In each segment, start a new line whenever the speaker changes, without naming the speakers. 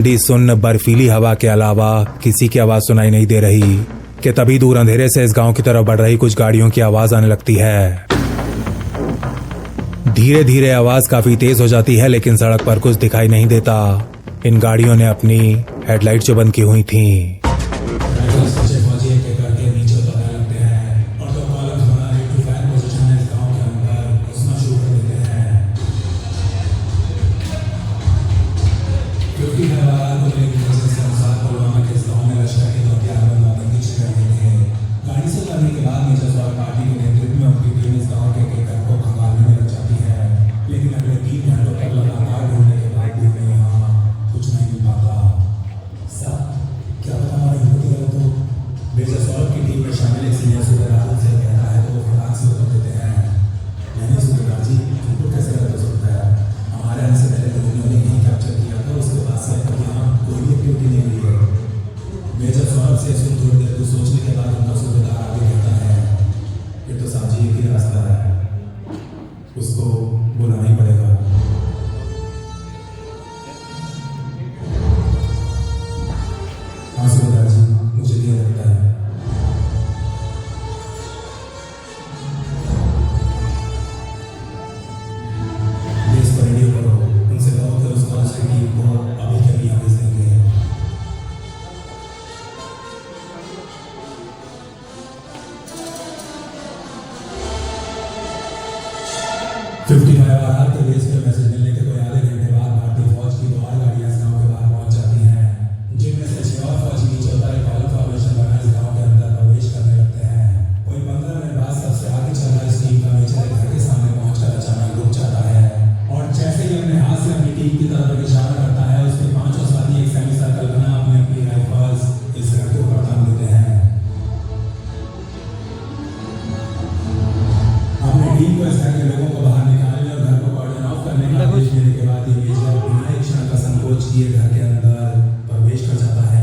ठंडी सुन्न बर्फीली हवा के अलावा किसी की आवाज सुनाई नहीं दे रही कि तभी दूर अंधेरे से इस गांव की तरफ बढ़ रही कुछ गाड़ियों की आवाज आने लगती है। धीरे धीरे आवाज काफी तेज हो जाती है, लेकिन सड़क पर कुछ दिखाई नहीं देता। इन गाड़ियों ने अपनी हेडलाइट जो बंद की हुई थी। उसको बुलाना ही पड़ेगा। हाँ सुबेदार जी, मुझे ये लगता है। इस पर रेडियो करो, उनसे कहो कि उस कॉलेज की टीम को अभी के अभी भेज देंगे। के बेस पर मैसेज मिलने के कोई आधे घंटे बाद भारतीय फौज की 2 और गाड़ियां इस गांव के बाहर पहुंच जाती हैं, जिनमें से 6 और फौजी नीचे उतर एक कॉलम फॉर्मेशन बना इस गांव के अंदर प्रवेश करने लगते हैं। कोई 15 मिनट बाद सबसे आगे चल रहा इस टीम का मेजर घर के सामने पहुंचकर अचानक रुक जाता है और जैसे ही अपने हाथ से अपनी टीम की तरफ इशारा करता है, उसके 5 साथी एक सेमी सर्कल बना अपनी राइफल्स इस घर के ऊपर तान देते हैं। अपनी टीम को इस घर के लोगों को बाहर निकालने और घर को करने का आदेश देने के बाद ये मेजर बिना एक क्षण का संकोच किए घर के अंदर प्रवेश कर जाता है।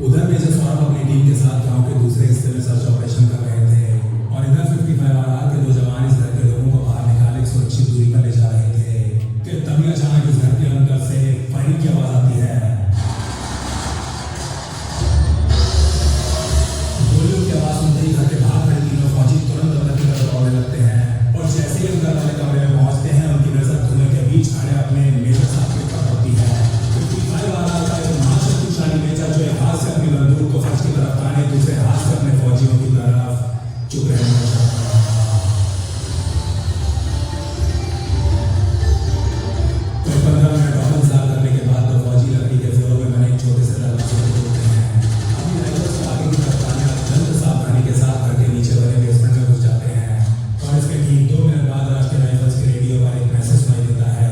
उधर मेजर सौरभ अपनी टीम के साथ गांव के दूसरे हिस्से में सर्च ऑपरेशन कर रहे थे और इधर 55 के 2 जवान इस घर के लोगों को बाहर निकाले सुरक्षित दूरी पर ले जा रहे थे कि तभी अचानक इस घर के अंदर से फायरिंग की आवाज आती है। गोलियों की आवाज सुनते ही घर के बाहर खड़े तीनों फौजी तुरंत अंदर की तरफ दौड़ने लगते हैं और जैसे ही अंदर वाले कमरे में पहुंचते हैं, उनकी नजर धुएं के बीच खड़े अपने मेजर साहब के ऊपर पड़ती है। 55 का एक महाशक्तिशाली मेजर जो एक हाथ से अपनी बंदूक को फर्श की तरफ ताने, दूसरे हाथ से अपने फौजियों की तरफ चुप रहने लगा। तो 15 मिनट और इंतजार करने के बाद 2 फौजी लकड़ी के फ्लोर में बने एक छोटे से दरवाजे को तोड़ते हैं। अपनी राइफल्स को आगे की तरफ ताने अत्यंत सावधानी के साथ घर के नीचे बने बेसमेंट में घुस जाते हैं और इसके ठीक 2 मिनट बाद राष्ट्रीय राइफल्स के रेडियो पर एक मैसेज सुनाई देता है।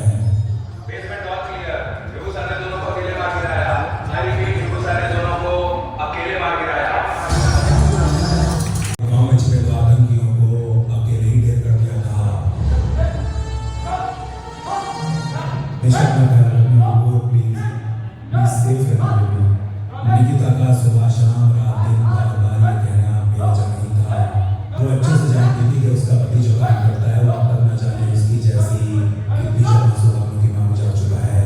बेसमेंट ऑल क्लियर, विभू सर ने दोनों को अकेले मार गिराया। आई रिपीट, विभू सर ने दोनों को अकेले मार गिराया। गांव में छिपे 2 आतंकियों को अकेले ही ढेर कर दिया था। निश्चित न कर अपना वो प्लीज सेफ रहना बेबी। निकिता का सुबह शाम रात दिन बार बार ये कहना बेवजह नहीं था। वो अच्छे से जानती थी कि उसका पति जो काम करता है वो अब तक न जाने उसकी जैसी कितनी शर्मसारों की मांग जा चुका है।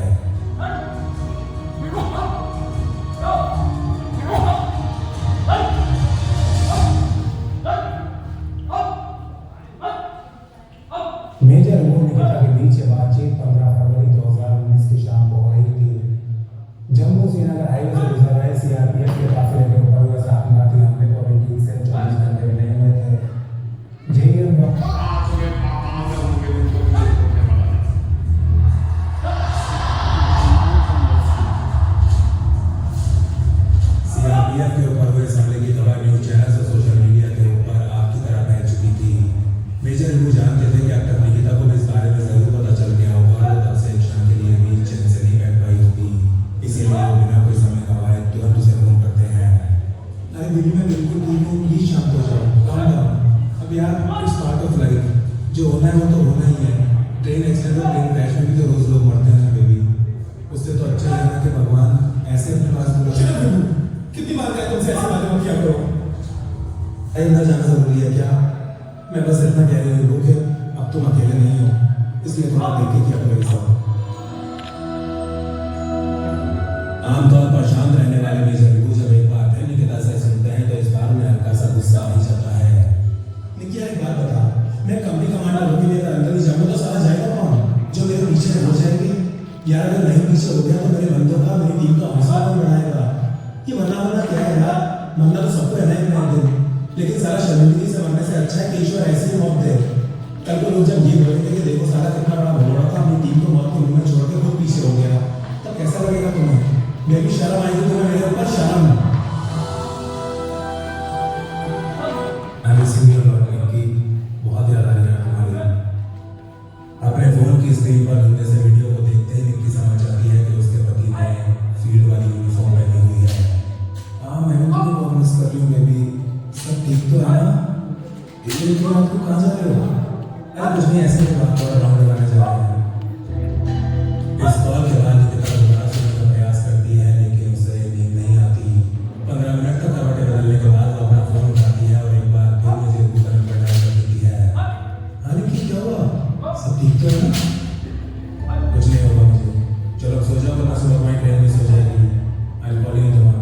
मेजर वो निकिता के बीच ये बातचीत 15 फरवरी 2019 की शाम को हो रही थी। जम्मू श्रीनगर हाईवे से गुजर रहे सीआरपीएफ के काफिले के ऊपर हुए आत्मघाती हमले को अभी ठीक से 24 घंटे भी नहीं हुए थे। सीआरपीएफ के ऊपर हुए हमले की खबर न्यूज चैनल और सोशल मीडिया के ऊपर आपकी तरह फैल चुकी थी। मेजर वो जानते थे कि एक्टर निकिता को इस बारे में जरूर पता चल गया होगा। वो तब से एक क्षण के लिए भी चैन से नहीं बैठ पाई होगी, इसीलिए वो बिना कोई समय गंवाए तुरंत उसे फोन करते हैं। अरे दिल्ली में बिल्कुल ठीक हूँ, प्लीज शांत हो जाओ, काम डाउन। अब यार इट्स पार्ट ऑफ लाइफ, जो होना है वो तो होना ही है। ट्रेन एक्सीडेंट और प्लेन क्रैश में भी तो रोज लोग मरते हैं बेबी। उससे तो अच्छा है कि भगवान ऐसे अपने पास बोलो। कितनी बार कहा तुमसे ऐसी बातें मत किया करो। अंदर जाना जरूरी है क्या? मैं बस इतना कह रही हूँ कि अब तुम अकेले नहीं हो, इसलिए थोड़ा देखे क्या करो। आमतौर पर शांत रहने वाले मेजर विभू जब एक बार फिर निकिता से सुनते हैं तो इस बार उन्हें हल्का सा गुस्सा आ ही जाता है। निकिया एक बात बता, मैं कंपनी कमांडर होके लेकर अंदर ही जाऊंगा तो सारा जाएगा कौन? जो मेरे पीछे हो जाएंगे यार, अगर नहीं पीछे हो गया तो मेरे बंदों का, मेरी टीम का हौसला कौन बढ़ाएगा? ये मरना क्या है यार, मरना तो सबको है ना एक ना एक दिन, लेकिन सारा शर्मिंदगी से मरने से अच्छा है कि ईश्वर ऐसी ही मौत दे। कल को लोग जब ये बोलेंगे कि देखो सारा कितना बड़ा भगोड़ा था, अपनी टीम को मौत के मुंह में छोड़ के खुद पीछे हो गया, तब कैसा लगेगा तुम्हें? मैं भी शर्म आएगी तुम्हें मेरे ऊपर, शर्म। I missing you lot lucky, बहुत याद आ रही है तुम्हारी। अपने फोन की स्क्रीन पर धुंधले से वीडियो को देखते ही निक्की समझ जाती है कि उसके पति ने फील्ड वाली यूनिफॉर्म पहनी हुई है। हाँ, मैंने तुम्हें बहुत मिस कर रही हूँ बेबी, सब ठीक तो है ना? इतनी रात को कहाँ जा रहे हो? अरे कुछ नहीं, ऐसे ही बात थोड़ा राउंड लगाने जा रहे हैं। इस कॉल के बाद निकिता दोबारा सोने का प्रयास करती है, लेकिन उसे नींद नहीं आती। 15 मिनट तक करवटें बदलने के बाद वो अपना फोन उठाती है और एक बार फिर मुझे गूगल का नंबर डायल कर देती है। हाँ निक्की, क्या हुआ? सब ठीक तो है ना? कुछ नहीं होगा मुझे, चलो अब सो जाओ वरना सुबह तुम्हारी ट्रेन मिस हो जाएगी। I will call you in the morning.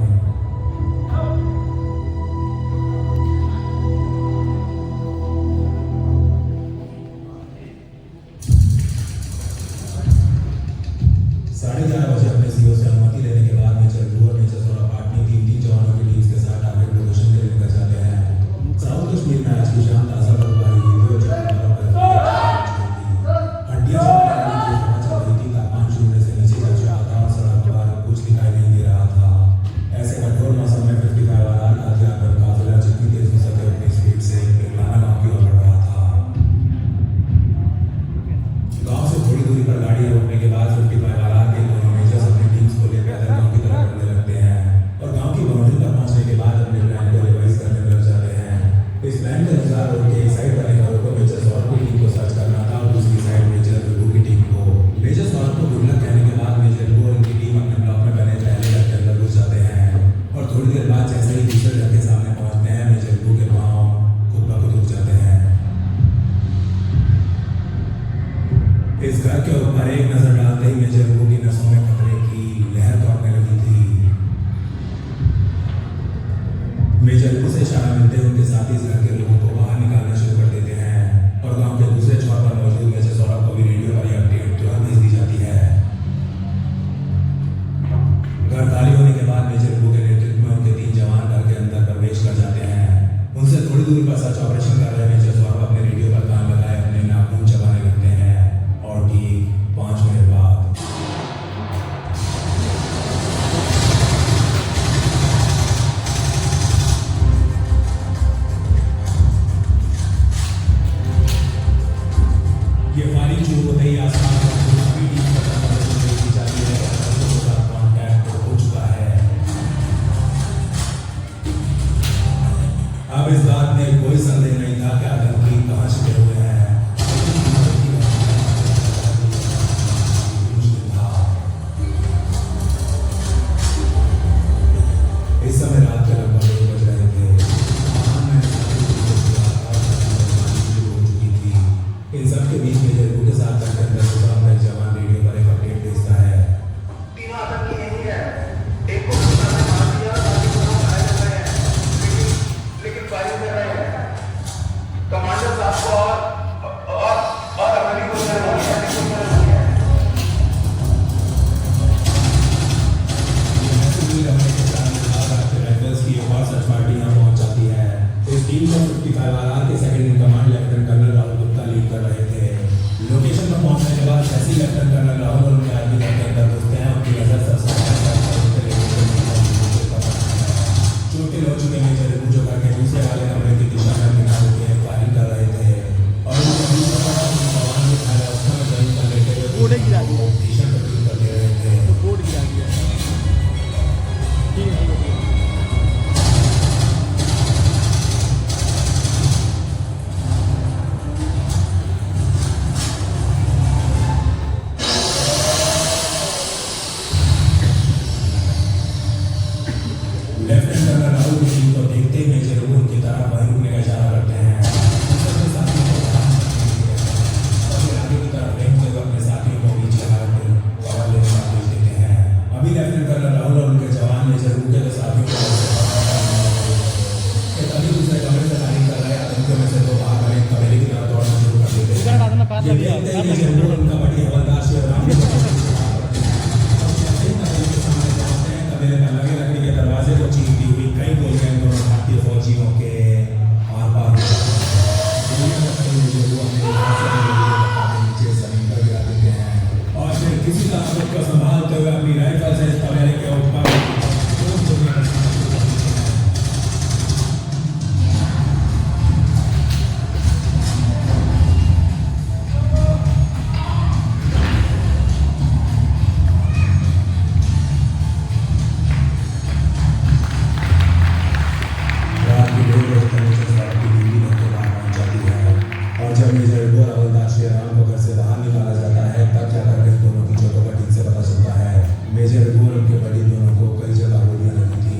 चीरती हुई कई गोलियां इन दोनों भारतीय फौजियों के आर पार हो जाती हैं। गोलियां लगते ही मेजर वो अपने नीचे जमीन पर गिरा देते हैं और फिर किसी तरह खुद को संभालते हुए अपनी राइफल से इस तबेले के ऊपर जब मेजर गोर हवलदार शेराम को घर से बाहर निकाला जाता है तब जाकर के दोनों की चोटों का ठीक से पता चलता है। मेजर गोर उनके बड़ी दोनों को कई जगह गोलियां लगी थी।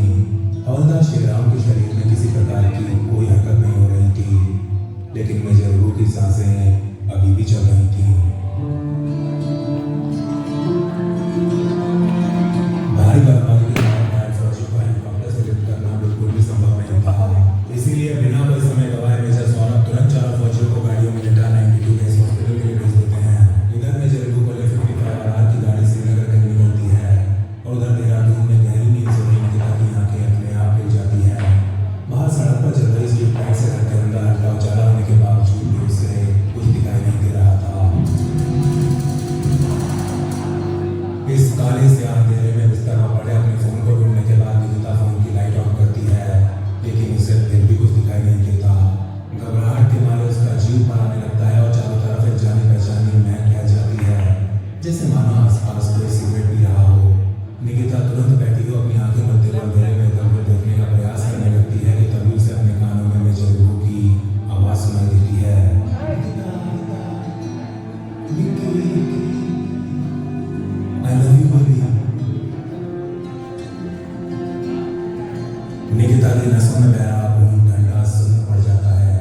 हवलदार शेराम के शरीर में किसी प्रकार की कोई हरकत नहीं हो रही थी, लेकिन मेजर गोर की सांसें अभी भी चल रही थी। भारी बर्फबारी के कारण घायल फौजी को हेलीकॉप्टर से लिफ्ट करना बिल्कुल भी संभव नहीं था। इसीलिए बिना कोई समय गवाए मेजर सौरभ तुरंत चारों फौजियों को गाड़ियों में लेटा 92 बेस हॉस्पिटल के लिए भेज देते हैं। इधर मेजर को ले 55 आर की गाड़ी श्रीनगर के लिए निकलती है और उधर देहरादून में गहरी नींद से रही निकिता की आंखें अपने आप खुल जाती है। बाहर सड़क पर चल रही स्ट्रीट लाइट से घर के अंदर हल्का उजाला होने के बावजूद भी उसे कुछ दिखाई नहीं दे रहा था। इस काले से अंधेरे में बिस्तर पर पड़े अपने फोन को ढूंढने के बाद निकिता फोन की लाइट ऑन करती है, लेकिन उसे फिर भी कुछ दिखाई नहीं देता। घबराहट के मारे उसका जीव बनाने लगता है और चारों तरफ एक जानी पहचानी महक फैल जाती है, जैसे मानो आसपास कोई सिगरेट पी रहा हो। निकिता तुरंत बैठी हो अपनी आंखें बंद कर अंधेरे में इधर उधर देखने का प्रयास करने लगती है कि तभी उसे अपने कानों में मेजर गो की आवाज सुनाई देती है। I love you, baby। Nikita की नसों में बह रहा खून ठंडा सुन्न पड़ जाता है।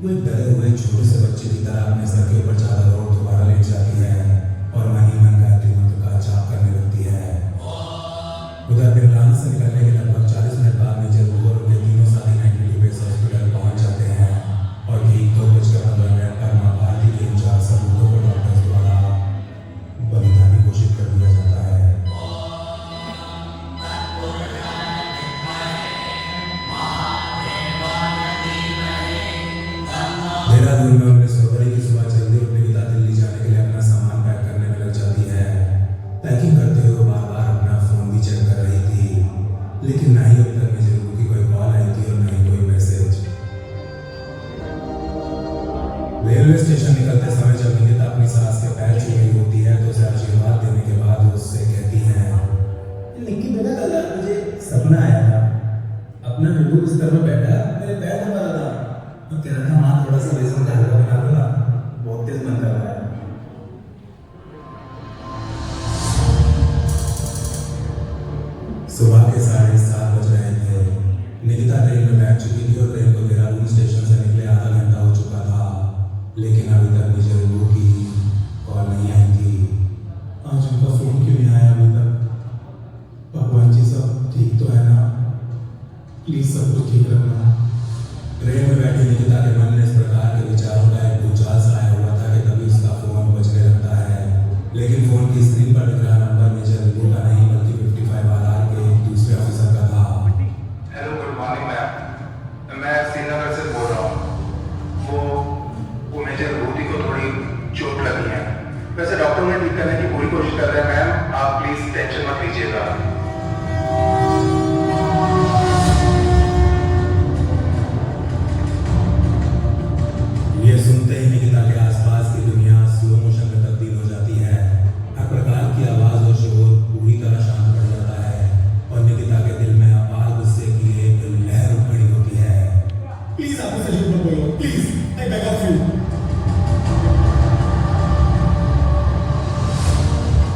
वो एक डरे हुए छोटे से बच्चे की तरह अपने सर के ऊपर चादर और दोबारा लेट जाती है और मन ही मन गायत्री मंत्र का जाप करने लगती है। उधर बिरलाना से निकलने के लगभग 40 मिनट बाद मेजर गोर उनके तीनों साथी 92 बेस हॉस्पिटल पहुंच जाते हैं और ठीक 2:15 पर मां भारती के इन 4 सबूतों को डॉक्टर्स द्वारा बलिदानी घोषित कर दिया जाता है। देहरादून में 19 फरवरी की सुबह जल्दी उठ निकिता दिल्ली जाने के लिए अपना सामान पैक करने में लग जाती है। पैकिंग करते हुए बार बार अपना फोन भी चेक कर रही थी, लेकिन ना ही अब तक मेजर गो की कोई कॉल आई थी और ना ही कोई मैसेज। रेलवे स्टेशन निकलते समय जब निकिता अपनी सास के पैर छू रही होती है तो उसे आशीर्वाद देने के बाद वो उससे कहती है, निक्की बेटा कल मुझे सपना आया था, अपना बिल्कुल बिस्तर में बैठा मेरे पैर दबा रहा था तो कह रहा था मां थोड़ा सा बेसन का हलवा बना दो ना, बहुत तेज मन कर रहा है। सुबह के 7:30 बज रहे थे। निकिता ट्रेन में बैठ चुकी थी और ट्रेन को देहरादून स्टेशन से निकले आधा घंटा हो चुका था, लेकिन अभी तक मेजर गो की कॉल नहीं आई थी। आज उनका फोन क्यों नहीं आया अभी तक? भगवान जी सब ठीक तो है ना? प्लीज सब कुछ ठीक रखना। ट्रेन में बैठी निकिता के मन में इस प्रकार के विचारों का एक भूचाल सा आया हुआ था कि तभी उसका फोन बजने लगता है, लेकिन फोन की स्क्रीन पर दिख रहा नंबर मेजर गो का नहीं बल्कि 55 आर के दूसरे ऑफिसर का था।
हेलो, गुड मॉर्निंग मैम, मैं श्रीनगर से बोल रहा हूँ। वो मेजर गोदी को थोड़ी चोट लगी है, वैसे डॉक्टर ने ठीक करने की पूरी कोशिश कर रहे हैं मैम, आप प्लीज टेंशन मत लीजिएगा।
ये सुनते ही निकिता के आसपास की दुनिया स्लो मोशन में तब्दील हो जाती है। हर प्रकार की आवाज और शोर पूरी तरह शांत पड़ जाता है और निकिता के दिल में अपार गुस्से की एक लहर उठ खड़ी होती है। प्लीज आप मुझसे झूठ मत बोलो, please, I beg of you.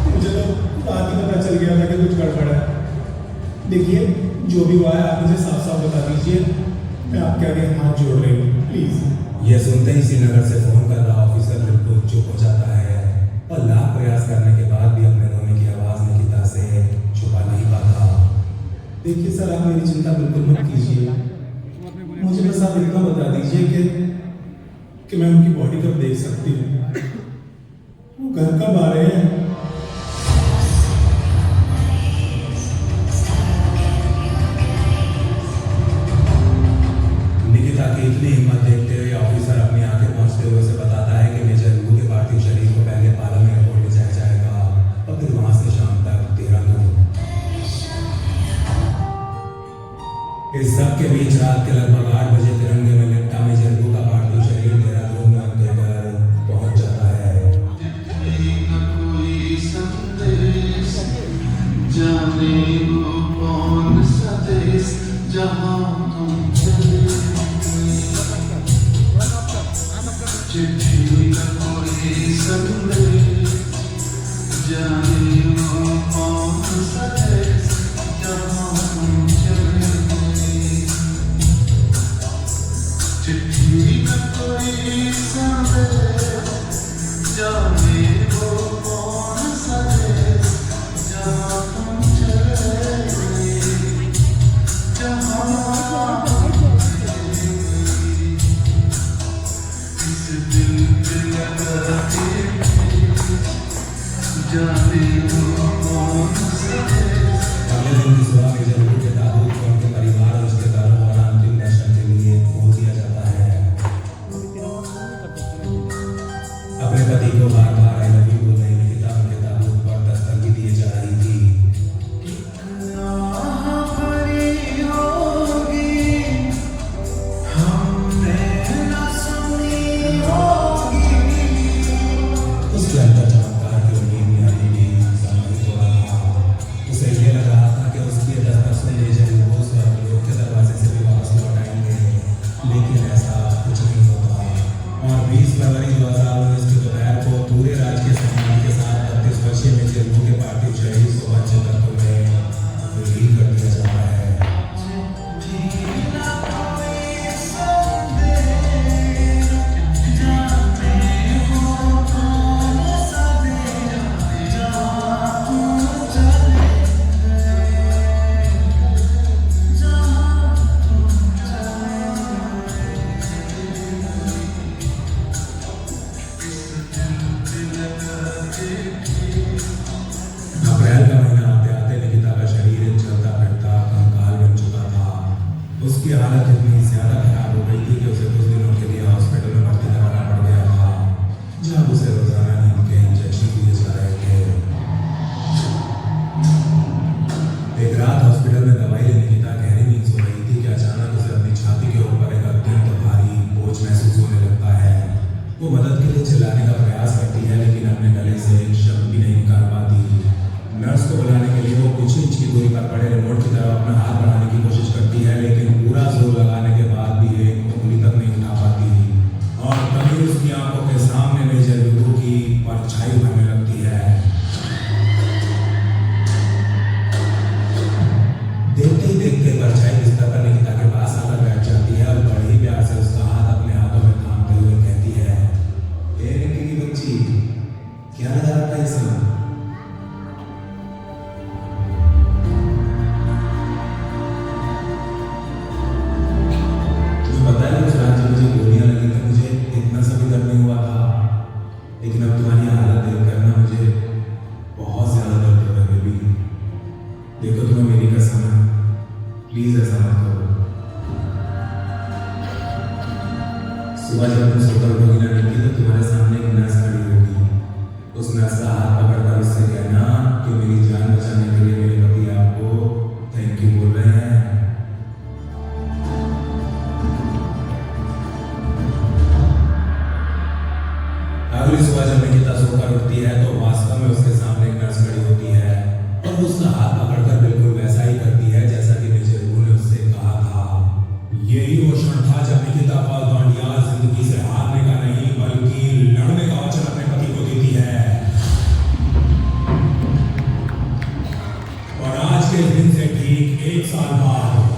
मुझे तो बात ही पता चल गया था कि कुछ गड़बड़ है। देखिए, जो भी हुआ है आप मुझे साफ साफ बता दीजिए, मैं आपके आगे हाथ जोड़ रही हूँ, प्लीज। यह सुनते ही श्रीनगर से फोन कर रहा ऑफिसर बिल्कुल चुप हो जाता है और लाख प्रयास करने के बाद भी अपने रोने की आवाज निकिता से छुपा नहीं पाता। देखिए सर, आप मेरी चिंता बिल्कुल मत कीजिए, मुझे बस आप इतना बता दीजिए कि मैं उनकी बॉडी कब देख सकती हूँ, वो घर कब आ रहे हैं। इस सब के बीच रात के लगभग 8 बजे तिरंगे में लिपटा मेजर रूह का पार्थिव शरीर देहरादून में उनके घर पहुंच जाता है।
जाने वो कौन सा देश जहाँ तुम चले चिट्ठी का कोई संदेश जाने वो कौन सा देश जहाँ तुम चले चिट्ठी का कोई संदेश जाने वो कौन सा देश जहाँ तुम चले जहाँ इस दिल पे लगा के जाने वो कौन सा देश।
अगले दिन की सुबह मेजर रूह के ताबूत को उनके परिवार और रिश्तेदारों और अंतिम दर्शन के लिए खोल दिया जाता है। अपने पति को बार बार आई लव यू बोल रही निकिता उनके ताबूत पर दस्तक दिए जा रही थी। उसके अंदर चमत्कार की उम्मीद नहीं आ रही थी। समय थोड़ा था। उसे ये लग रहा था कि उसकी दस्तक से मेजर रूह स्वर्गलोक के दरवाजे से भी वापस लौट आएंगे, लेकिन ऐसा कुछ नहीं होता। और 20 फरवरी 2019 की दोपहर को पूरे राजकीय सम्मान के साथ 32 वर्षीय मेजर रूह के पार्थिव शरीर को अच्छे तत्व में विलीन कर दिया जाता है। अप्रैल का महीना आते आते निकिता का शरीर एक चलता फिरता कंकाल बन चुका था। उसकी हालत इतनी ज्यादा खराब हो गई थी कि उसे कुछ दिनों के लिए हॉस्पिटल में भर्ती कराना पड़ गया था, जब उसे रोजाना नींद के इंजेक्शन दिए जा रहे थे। एक रात हॉस्पिटल में दवाई लेने निकिता गहरी नींद सो रही थी कि अचानक उसे अपनी छाती के ऊपर एक अत्यंत भारी बोझ महसूस होने लगता है। वो मदद के लिए चिल्लाने का प्रयास करती है, लेकिन अपने गले से एक शब्द भी नहीं निकाल पाती। नर्स को बुलाने के लिए वो कुछ इंच की दूरी पर पड़े रिमोट की तरफ अपना हाथ बढ़ाने की कोशिश करती है, लेकिन पूरा जोर लगाने के बाद भी एक उंगली तक नहीं उठा पाती। और तभी उसकी आंखों के सामने मेजर रूह की परछाई बनने लगती है। देखते ही देखते परछाई बिस्तर पर निकिता के पास आकर बैठ जाती है और बड़े ही प्यार से उसका हाथ अपने हाथों में थामते हुए कहती है, ए निक्की की बच्ची, क्या लगा रखा है इसमें? पता है उस रात जब मुझे गोलियां लगी थी मुझे इतना सा भी दर्द नहीं हुआ था, लेकिन अब तुम्हारी हालत देखकर ना मुझे बहुत ज्यादा दर्द हो रहा है बेबी। देखो तुम्हें मेरी कसम है, प्लीज ऐसा मत करो। सुबह जब तुम सोकर उठोगी ना निक्की तो तुम्हारे सामने एक नर्स खड़ी होगी। उस नर्स का हाथ पकड़कर उससे कहना कि मेरी जान बचाने के लिए मेरे पति आपको थैंक यू बोल रहे हैं। अगली सुबह जब निकिता सोकर उठती है तो वास्तव में उसके सामने एक नर्स खड़ी होती है और उसका हाथ पकड़कर बिल्कुल वैसा ही करती है जैसा कि मेजर रूह ने उससे कहा था। यही वो क्षण था जब निकिता पालतौंडिया जिंदगी से हारने का नहीं बल्कि लड़ने का वचन अपने पति को देती है। और आज के दिन से ठीक 1 साल बाद